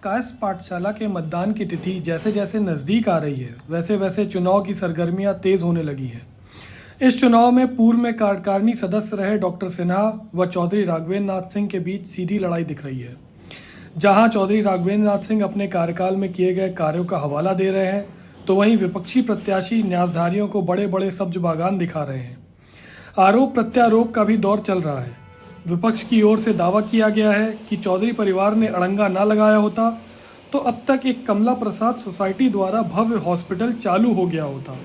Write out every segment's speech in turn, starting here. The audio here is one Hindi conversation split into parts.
कायस्थ पाठशाला के मतदान की तिथि जैसे जैसे नज़दीक आ रही है वैसे वैसे चुनाव की सरगर्मियां तेज होने लगी हैं। इस चुनाव में पूर्व में कार्यकारिणी सदस्य रहे डॉक्टर सिन्हा व चौधरी राघवेंद्र नाथ सिंह के बीच सीधी लड़ाई दिख रही है। जहां चौधरी राघवेंद्र नाथ सिंह अपने कार्यकाल में किए गए कार्यों का हवाला दे रहे हैं, तो वहीं विपक्षी प्रत्याशी न्यासधारियों को बड़े बड़े सब्ज बागान दिखा रहे हैं। आरोप प्रत्यारोप का भी दौर चल रहा है। विपक्ष की ओर से दावा किया गया है कि चौधरी परिवार ने अड़ंगा न लगाया होता तो अब तक एक कमला प्रसाद सोसाइटी द्वारा भव्य हॉस्पिटल चालू हो गया होता।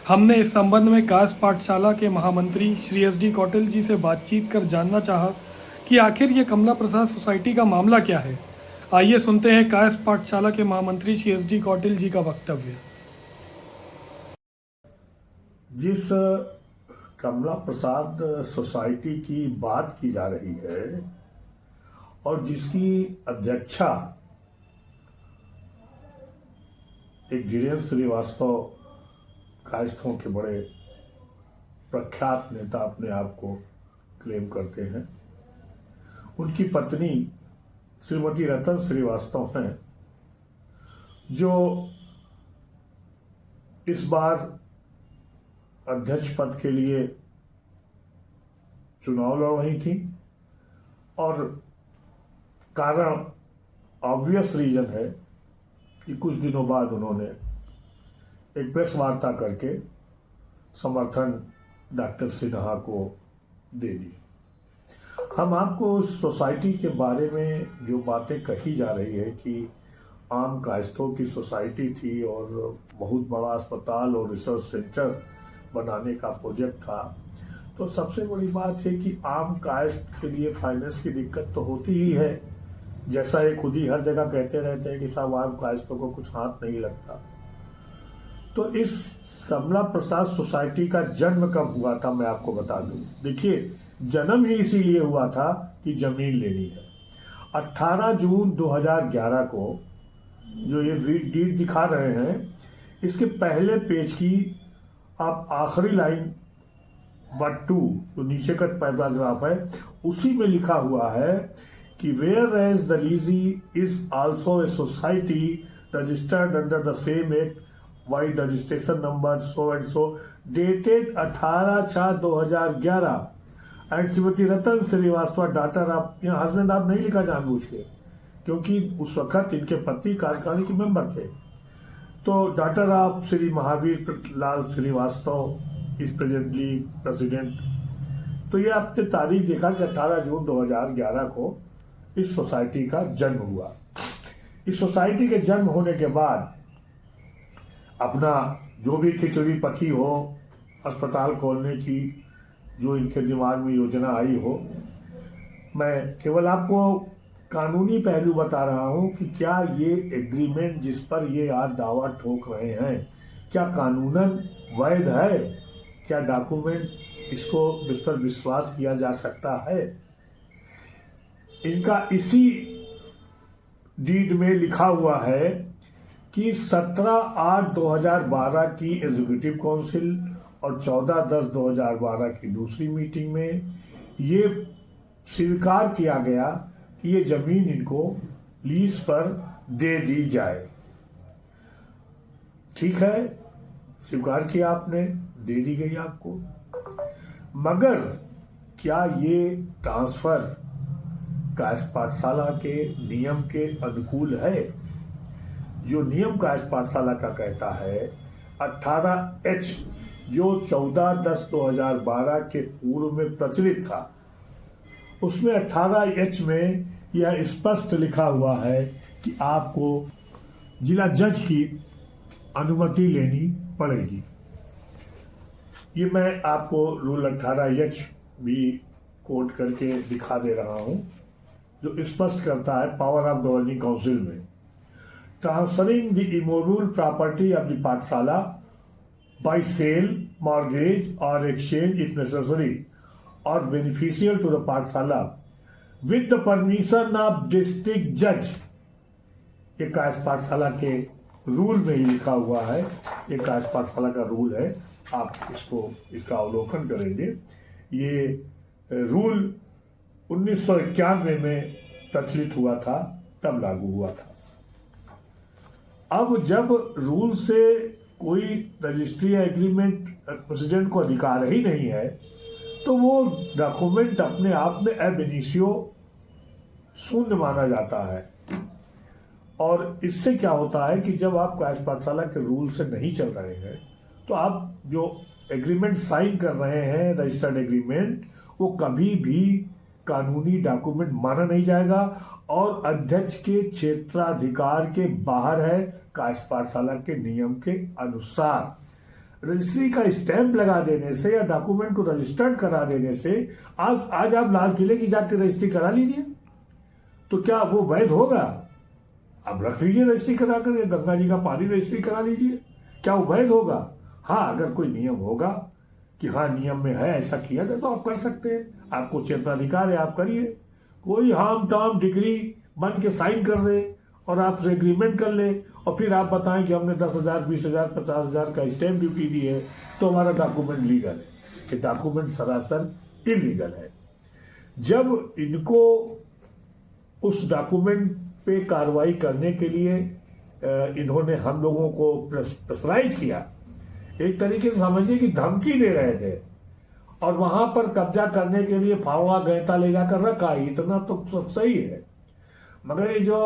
हमने इस संबंध में कायस्थ पाठशाला के महामंत्री श्री SD कौटिल जी से बातचीत कर जानना चाहा कि आखिर ये कमला प्रसाद सोसाइटी का मामला क्या है। आइए सुनते हैं कायस्थ पाठशाला के महामंत्री श्री SD कौटिल जी का वक्तव्य। जिस कमला प्रसाद सोसाइटी की बात की जा रही है और जिसकी अध्यक्षा एक धीरेन्द्र श्रीवास्तव कायस्थों के बड़े प्रख्यात नेता अपने आप को क्लेम करते हैं, उनकी पत्नी श्रीमती रतन श्रीवास्तव हैं, जो इस बार अध्यक्ष पद के लिए चुनाव लड़ रही थी और कारण ऑब्वियस रीजन है कि कुछ दिनों बाद उन्होंने एक प्रेस वार्ता करके समर्थन डॉक्टर सिन्हा को दे दी। हम आपको उस सोसाइटी के बारे में जो बातें कही जा रही है कि आम कायस्थों की सोसाइटी थी और बहुत बड़ा अस्पताल और रिसर्च सेंटर बनाने का प्रोजेक्ट था, तो सबसे बड़ी बात है कि आम कायस्थ के लिए फाइनेंस की दिक्कत तो होती ही है। जैसा ये खुद ही हर जगह कहते रहते हैं कि साहब आम कायस्थों को कुछ हाथ नहीं लगता। तो इस कमला प्रसाद सोसाइटी का जन्म कब हुआ था मैं आपको बता दूं। देखिए, जन्म ही इसीलिए हुआ था कि जमीन लेनी है। 18 जून 2011 को जो ये डीड दिखा रहे हैं, इसके पहले पेज की आप आखिरी लाइन बट 2 जो नीचे का पैराग्राफ है, उसी में लिखा हुआ है कि whereas the lessee is also a society registered under the same act vide registration number so and so dated 18/6/2011 and Shrimati Ratan Srivastava daughter of, यहाँ हस्बैंड आप नहीं लिखा जानबूझ के, क्योंकि उस वक्त इनके पति कार्यकारिणी के मेंबर थे। तो daughter of Shri Mahavir Lal Srivastava is presently president. तो ये आपने तारीख देखा कि 18 जून 2011 को इस सोसाइटी का जन्म हुआ। इस सोसाइटी के जन्म होने के बाद अपना जो भी खिचड़ी पकी हो अस्पताल खोलने की, जो इनके दिमाग में योजना आई हो, मैं केवल आपको कानूनी पहलू बता रहा हूं कि क्या ये एग्रीमेंट जिस पर ये आज दावा ठोक रहे हैं, क्या कानूनन वैध है? क्या डॉक्यूमेंट इसको इस पर विश्वास किया जा सकता है? इनका इसी डीड में लिखा हुआ है कि 17/8/2012 की एग्जीक्यूटिव काउंसिल और 14/10/2012 की दूसरी मीटिंग में ये स्वीकार किया गया कि ये जमीन इनको लीज पर दे दी जाए। ठीक है, स्वीकार किया आपने, दे दी गई आपको, मगर क्या ये ट्रांसफर कायस्थ पाठशाला के नियम के अनुकूल है? जो नियम कायस्थ पाठशाला का कहता है 18H जो 14/10/2012 के पूर्व में प्रचलित था, उसमें 18H में यह स्पष्ट लिखा हुआ है कि आपको जिला जज की अनुमति लेनी पड़ेगी। ये मैं आपको रूल 18H भी कोट करके दिखा दे रहा हूं, जो स्पष्ट करता है पावर ऑफ गवर्निंग काउंसिल में transferring the इमोवल property of the पाठशाला बाय सेल, मॉर्गेज और एक्सचेंज इफ नेसेसरी और बेनिफिशियल टू द पाठशाला with the permission of district जज। ये कायस्थ पाठशाला के रूल में ही लिखा हुआ है, ये कायस्थ पाठशाला का रूल है। आप इसका अवलोकन करेंगे। ये रूल 1991 में प्रचलित हुआ था, तब लागू हुआ था। अब जब रूल से कोई रजिस्ट्री या एग्रीमेंट प्रेसिडेंट को अधिकार ही नहीं है, तो वो डॉक्यूमेंट अपने आप में एब इनिशियो शून्य माना जाता है। और इससे क्या होता है कि जब आप कायस्थ पाठशाला के रूल से नहीं चल रहे हैं, तो आप जो एग्रीमेंट साइन कर रहे हैं, रजिस्टर्ड एग्रीमेंट, वो कभी भी कानूनी डॉक्यूमेंट माना नहीं जाएगा और अध्यक्ष के क्षेत्राधिकार के बाहर है कायस्थ पाठशाला के नियम के अनुसार। रजिस्ट्री का स्टैंप लगा देने से या डॉक्यूमेंट को रजिस्टर्ड करा देने से, आज आप लाल किले की जाके रजिस्ट्री करा लीजिए, तो क्या वो वैध होगा? आप रख लीजिए रजिस्ट्री करा कर, या गंगा जी का पानी रजिस्ट्री करा लीजिए, क्या वो वैध होगा? हाँ, अगर कोई नियम होगा कि हाँ नियम में है ऐसा किया जाए, तो आप कर सकते हैं, आपको क्षेत्राधिकार है, आप करिए। कोई हाम टाम डिग्री बन के साइन कर दे और आपसे एग्रीमेंट कर ले और फिर आप बताएं कि हमने 10,000, 20,000, 50,000 का स्टैंप ड्यूटी दी है, तो हमारा डॉक्यूमेंट लीगल है। ये डॉक्यूमेंट सरासर इलीगल है। जब इनको उस डॉक्यूमेंट पे कार्रवाई करने के लिए इन्होंने हम लोगों को प्रेशराइज किया, एक तरीके से समझिए कि धमकी दे रहे थे, और वहां पर कब्जा करने के लिए फावड़ा गैता ले जाकर रखा, इतना तो सब सही है। मगर ये जो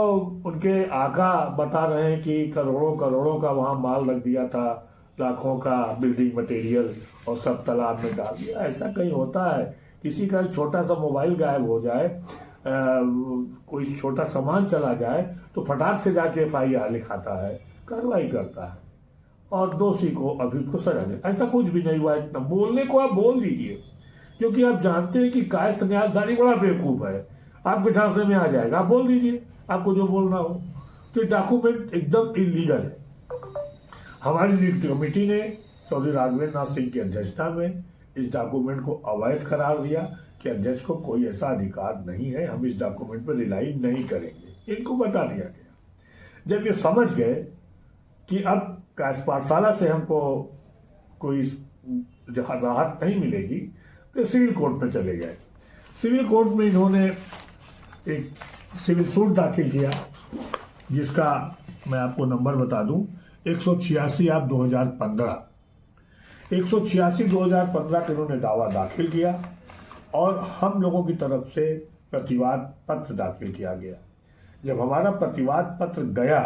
उनके आका बता रहे हैं कि करोड़ों करोड़ों का वहां माल रख दिया था, लाखों का बिल्डिंग मटेरियल, और सब तालाब में डाल दिया, ऐसा कहीं होता है? किसी का छोटा सा मोबाइल गायब हो जाए, कोई छोटा सामान चला जाए, तो फटाक से जाके FIR लिखाता है, कार्रवाई करता है और दोषी को अभियुक्त को सजा दे। ऐसा कुछ भी नहीं हुआ। इतना बोलने को आप बोल दीजिए, क्योंकि आप जानते हैं कि कायस्थ न्यासधारी बड़ा बेवकूफ है, आपके झांसे में आ जाएगा। आप बोल दीजिए आपको जो बोलना हो। तो डॉक्यूमेंट एकदम इलीगल है। हमारी नियुक्त कमेटी ने चौधरी राघवेंद्र नाथ सिंह की अध्यक्षता में इस डॉक्यूमेंट को अवैध करार दिया कि अध्यक्ष को कोई ऐसा अधिकार नहीं है, हम इस डॉक्यूमेंट पर रिलाई नहीं करेंगे। इनको बता दिया गया। जब ये समझ गए कि अब कायस्थ पाठशाला से हमको कोई राहत नहीं मिलेगी, तो सिविल कोर्ट में चले गए। सिविल कोर्ट में इन्होंने एक सिविल सूट दाखिल किया, जिसका मैं आपको नंबर बता दूं, 186 आप 2015 186/2015 का इन्होंने दावा दाखिल किया और हम लोगों की तरफ से प्रतिवाद पत्र दाखिल किया गया। जब हमारा प्रतिवाद पत्र गया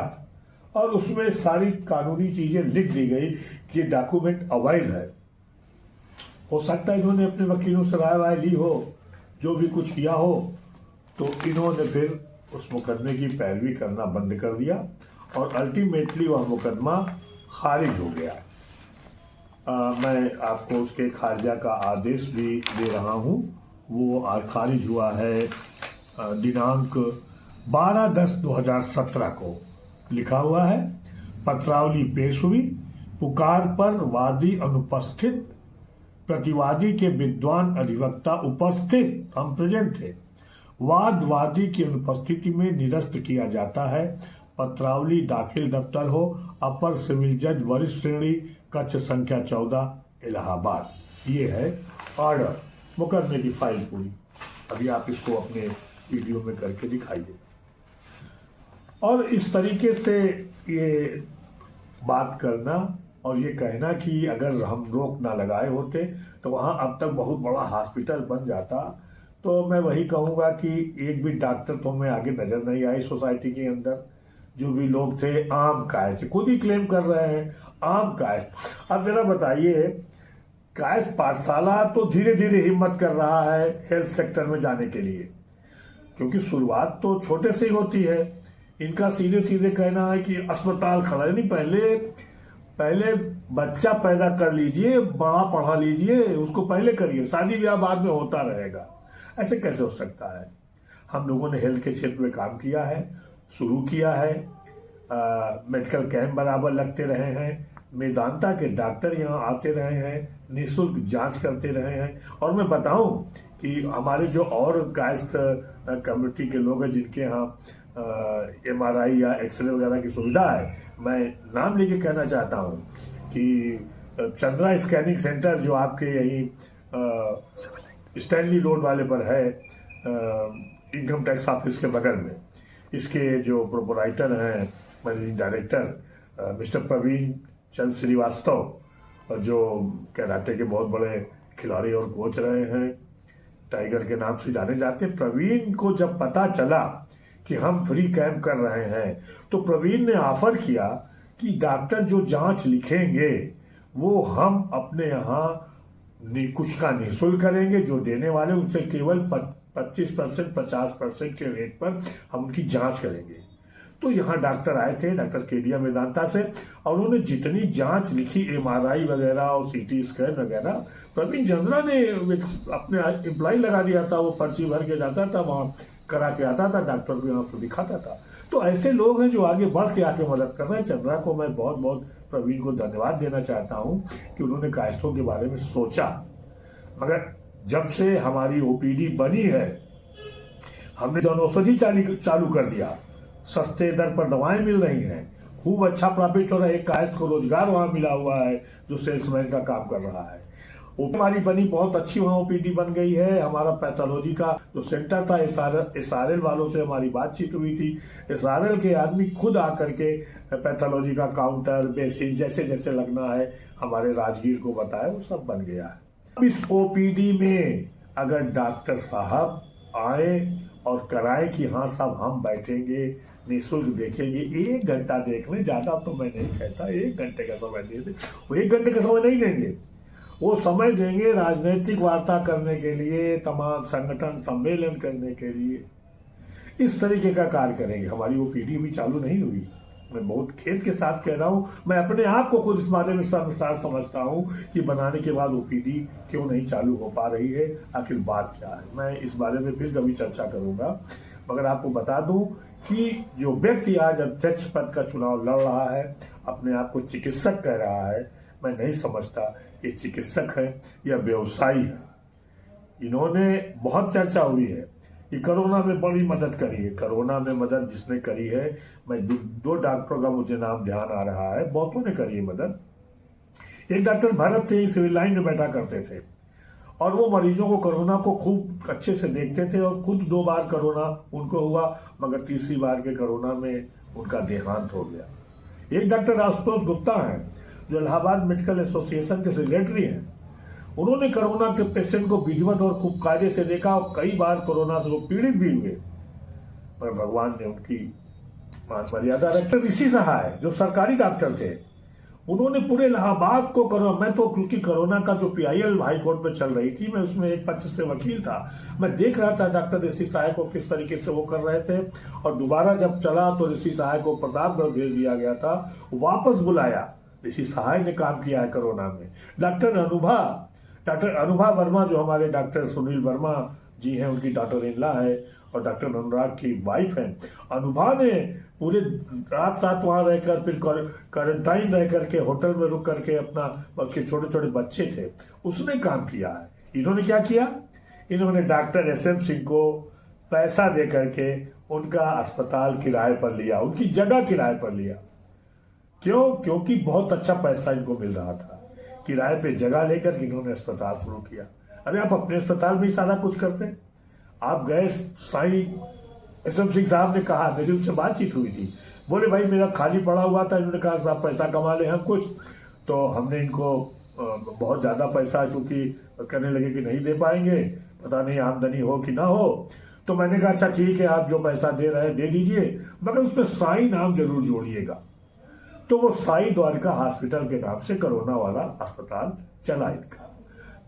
और उसमें सारी कानूनी चीजें लिख दी गई कि डॉक्यूमेंट अवैध है, हो सकता है इन्होंने अपने वकीलों से राय वाय ली हो, जो भी कुछ किया हो, तो इन्होंने फिर उस मुकदमे की पैरवी करना बंद कर दिया और अल्टीमेटली वह मुकदमा खारिज हो गया। मैं आपको उसके खारिजा का आदेश भी दे रहा हूं। वो खारिज हुआ है दिनांक 12/10/2017 को लिखा हुआ है। पत्रावली पेश हुई, पुकार पर वादी अनुपस्थित, प्रतिवादी के विद्वान अधिवक्ता उपस्थित, हम प्रेजेंट थे, वादी की अनुपस्थिति में निरस्त किया जाता है। पत्रावली दाखिल दफ्तर हो, अपर सिविल जज वरिष्ठ श्रेणी, कक्ष संख्या 14, इलाहाबाद। ये है ऑर्डर, मुकदमे की फाइल पूरी। अभी आप इसको अपने वीडियो में करके दिखाइए। और इस तरीके से ये बात करना और ये कहना कि अगर हम रोक ना लगाए होते तो वहाँ अब तक बहुत बड़ा हॉस्पिटल बन जाता, तो मैं वही कहूँगा कि एक भी डॉक्टर तो हमें आगे नजर नहीं आए सोसाइटी के अंदर। जो भी लोग थे आम कायस्थ, खुद ही क्लेम कर रहे हैं आम कायस्थ। अब जरा बताइए, कायस्थ पाठशाला तो धीरे धीरे हिम्मत कर रहा है हेल्थ सेक्टर में जाने के लिए, क्योंकि शुरुआत तो छोटे से ही होती है। इनका सीधे सीधे कहना है कि अस्पताल खड़ा है, नहीं, पहले बच्चा पैदा कर लीजिए, बड़ा पढ़ा लीजिए, उसको पहले करिए, शादी ब्याह बाद में होता रहेगा। ऐसे कैसे हो सकता है? हम लोगों ने हेल्थ के क्षेत्र में काम किया है, शुरू किया है, मेडिकल कैंप बराबर लगते रहे हैं, मेदांता के डॉक्टर यहाँ आते रहे हैं, निःशुल्क जांच करते रहे हैं। और मैं बताऊं कि हमारे जो और कायस्थ कम्युनिटी के लोग हैं जिनके यहाँ MRI या एक्सरे वगैरह की सुविधा है, मैं नाम लेके कहना चाहता हूँ कि चंद्रा स्कैनिंग सेंटर जो आपके यहीं स्टैनली रोड वाले पर है, इनकम टैक्स ऑफिस के बगल में, इसके जो प्रोपराइटर हैं, managing director, mister Praveen Chandra Srivastava, जो कराटे के बहुत बड़े खिलाड़ी और कोच रहे हैं, टाइगर के नाम से जाने जाते। प्रवीण को जब पता चला कि हम फ्री कैंप कर रहे हैं तो प्रवीण ने ऑफर किया कि डॉक्टर जो जांच लिखेंगे वो हम अपने यहाँ कुछ का निःशुल्क करेंगे, जो देने वाले उनसे केवल 25% 50% के रेट पर हम उनकी जांच करेंगे। तो यहाँ डॉक्टर आए थे, डॉक्टर केडिया वेदांता से, और उन्होंने जितनी जांच लिखी, MRI वगैरह और CT स्कैन वगैरह, प्रवीण चंद्रा ने अपने एम्प्लॉय लगा दिया था, वो पर्ची भर के जाता था, वहाँ करा के आता था, डॉक्टर को यहाँ से दिखाता था। तो ऐसे लोग हैं जो आगे बढ़ के आके मदद कर रहे हैं। चंद्रा को मैं बहुत बहुत, प्रवीण को धन्यवाद देना चाहता हूँ कि उन्होंने कायस्थों के बारे में सोचा। मगर जब से हमारी OPD बनी है, हमने जनौषधि चालू कर दिया, सस्ते दर पर दवाएं मिल रही हैं, खूब अच्छा प्रॉफिट हो रहा है, एक कायस्थ को रोजगार वहां मिला हुआ है जो सेल्समैन का काम कर रहा है। हमारी बनी बहुत अच्छी, वहाँ OPD बन गई है। हमारा पैथोलॉजी का जो सेंटर था, SRL वालों से हमारी बातचीत हुई थी। SRL के आदमी खुद आकर के पैथोलॉजी का काउंटर, बेसिन, जैसे जैसे लगना है हमारे राजगीर को बताया, वो सब बन गया है। अब इस OPD में अगर डॉक्टर साहब आए और कराए कि हाँ साहब हम बैठेंगे, निःशुल्क देखेंगे, 1 घंटा देख लें, ज्यादा तो मैं नहीं कहता, 1 घंटे का समय दे दें। वो 1 घंटे का समय नहीं देंगे, वो समय देंगे राजनीतिक वार्ता करने के लिए, तमाम संगठन सम्मेलन करने के लिए, इस तरीके का कार्य करेंगे। हमारी OPD भी चालू नहीं हुई, मैं बहुत खेद के साथ कह रहा हूं, मैं अपने आप को खुद इस बारे में शर्मसार समझता हूं कि बनाने के बाद OPD क्यों नहीं चालू हो पा रही है, आखिर बात क्या है। मैं इस बारे में फिर कभी चर्चा करूंगा। मगर आपको बता दूं कि जो व्यक्ति आज अध्यक्ष पद का चुनाव लड़ रहा है, अपने आप को चिकित्सक कह रहा है, मैं नहीं समझता ये चिकित्सक है या व्यवसायी है। इन्होंने बहुत चर्चा हुई है कि कोरोना में बड़ी मदद करी है। कोरोना में मदद जिसने करी है, मैं 2 डॉक्टरों का मुझे नाम ध्यान आ रहा है, बहुतों ने करी है मदद। एक डॉक्टर भरत थे, सिविल लाइन में बैठा करते थे और वो मरीजों को, कोरोना को खूब अच्छे से देखते थे, और खुद 2 बार कोरोना उनको हुआ, मगर तीसरी बार के कोरोना में उनका देहांत हो गया। एक डॉक्टर आशुतोष गुप्ता हैं, जो इलाहाबाद मेडिकल एसोसिएशन के सेक्रेटरी हैं। उन्होंने कोरोना के पेशेंट को विधिवत और खूब कायदे से देखा, और कई बार कोरोना से वो पीड़ित भी हुए, पर भगवान ने उनकी मान मर्यादा रखी। ऋषि सहाय जो सरकारी डॉक्टर थे, उन्होंने पूरे इलाहाबाद को कोरोना, मैं तो क्योंकि कोरोना का जो PIL हाई कोर्ट में चल रही थी, मैं उसमें एक पक्ष से वकील था, मैं देख रहा था डॉक्टर ऋषि सहाय को किस तरीके से वो कर रहे थे। और दोबारा जब चला तो ऋषि सहाय को प्रतापगढ़ भेज दिया गया था, वापस बुलाया। ऋषि सहाय ने काम किया है कोरोना में। डॉक्टर अनुभा वर्मा, जो हमारे डॉक्टर सुनील वर्मा जी हैं, उनकी डॉटर इनला है और डॉक्टर अनुराग की वाइफ है। अनुभा ने पूरे रात वहां रहकर, फिर क्वारंटाइन रह करके, होटल में रुक करके, अपना, उसके छोटे छोटे बच्चे थे, उसने काम किया है। इन्होंने क्या किया, इन्होंने डॉक्टर SM सिंह को पैसा दे करके उनका अस्पताल किराए पर लिया, उनकी जगह किराए पर लिया। क्यों? क्योंकि बहुत अच्छा पैसा इनको मिल रहा था। किराए पे जगह लेकर इन्होंने अस्पताल शुरू किया। अरे आप अपने अस्पताल में ही सारा कुछ करते हैं। आप गए, साईं SM सिंह साहब ने कहा, मेरी उनसे बातचीत हुई थी, बोले भाई मेरा खाली पड़ा हुआ था, इन्होंने कहा साहब पैसा कमा ले हम कुछ, तो हमने इनको बहुत ज़्यादा पैसा, चूंकि कहने लगे कि नहीं दे पाएंगे, पता नहीं आमदनी हो कि ना हो, तो मैंने कहा अच्छा ठीक है, आप जो पैसा दे रहे हैं दे दीजिए, मगर उसमें साईं नाम जरूर जोड़िएगा। तो वो साईं द्वारका हॉस्पिटल के नाम से कोरोना वाला अस्पताल चला इनका।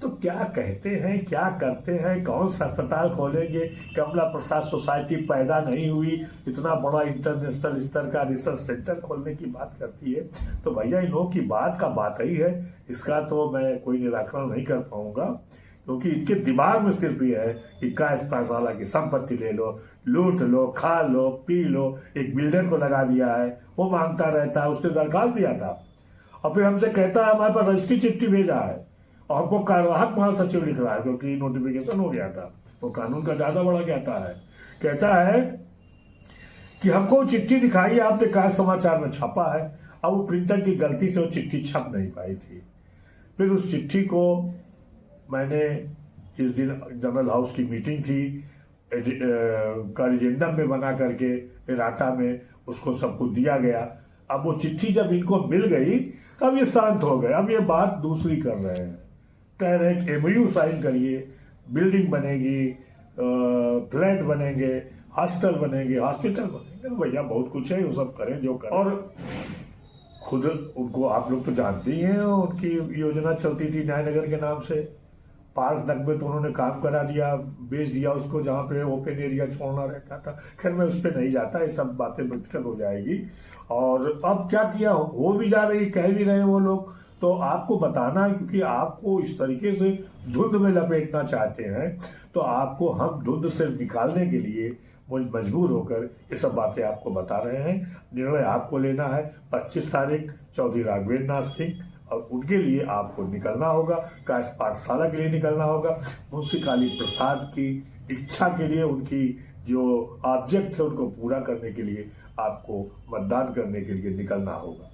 तो क्या कहते हैं, क्या करते हैं, कौन सा अस्पताल खोलेंगे? कमला प्रसाद सोसाइटी पैदा नहीं हुई, इतना बड़ा इंटरनेशनल स्तर का रिसर्च सेंटर खोलने की बात करती है। तो भैया इन लोगों की बात का बात ही है, इसका तो मैं कोई निराकरण नहीं कर पाऊंगा, क्योंकि इनके दिमाग में सिर्फ ये है कि कायस्थ पाठशाला की संपत्ति ले लो, लूट लो, खा लो, पी लो। एक बिल्डर को लगा दिया है, वो मांगता रहता है, उसने दरखास्त दिया था और फिर हमसे कहता है हमारे पास रजिस्ट्री चिट्ठी भेजा है, और हमको कार्यवाहक महासचिव लिख रहा है, क्योंकि नोटिफिकेशन हो गया था, वो कानून का ज्यादा बड़ा कहता है कि हमको चिट्ठी दिखाई, आपने कायस्थ समाचार में छापा है। अब वो प्रिंटर की गलती से वो चिट्ठी छप नहीं पाई थी। फिर उस चिट्ठी को मैंने, जिस दिन जनरल हाउस की मीटिंग थी, कॉरिजेंडम में बना करके, इराटा में उसको सबको दिया गया। अब वो चिट्ठी जब इनको मिल गई तब ये शांत हो गए। अब ये बात दूसरी कर रहे हैं, कह रहे हैं कि एमओयू साइन करिए, बिल्डिंग बनेगी, फ्लैट बनेंगे, हॉस्टल बनेंगे, हॉस्पिटल बनेंगे। तो भैया बहुत कुछ है, वो सब करें जो करें। और खुद उनको आप लोग तो जानते ही हैं, उनकी योजना चलती थी न्यायनगर के नाम से। पार्क तक में तो उन्होंने काम करा दिया, बेच दिया उसको, जहाँ पे ओपन एरिया छोड़ना रहता था। खैर मैं उस पर नहीं जाता, ये सब बातें व्यक्तिगत हो जाएगी। और अब क्या किया हो भी जा रही, कह भी रहे वो लोग, तो आपको बताना है, क्योंकि आपको इस तरीके से धुंध में लपेटना चाहते हैं, तो आपको हम धुंध से निकालने के लिए मजबूर होकर ये सब बातें आपको बता रहे हैं। निर्णय आपको लेना है 25 तारीख चौधरी राघवेंद्र नाथ सिंह, और उनके लिए आपको निकलना होगा, काश पाठशाला के लिए निकलना होगा। मुंशी काली प्रसाद की इच्छा के लिए, उनकी जो ऑब्जेक्ट है उनको पूरा करने के लिए आपको मतदान करने के लिए निकलना होगा।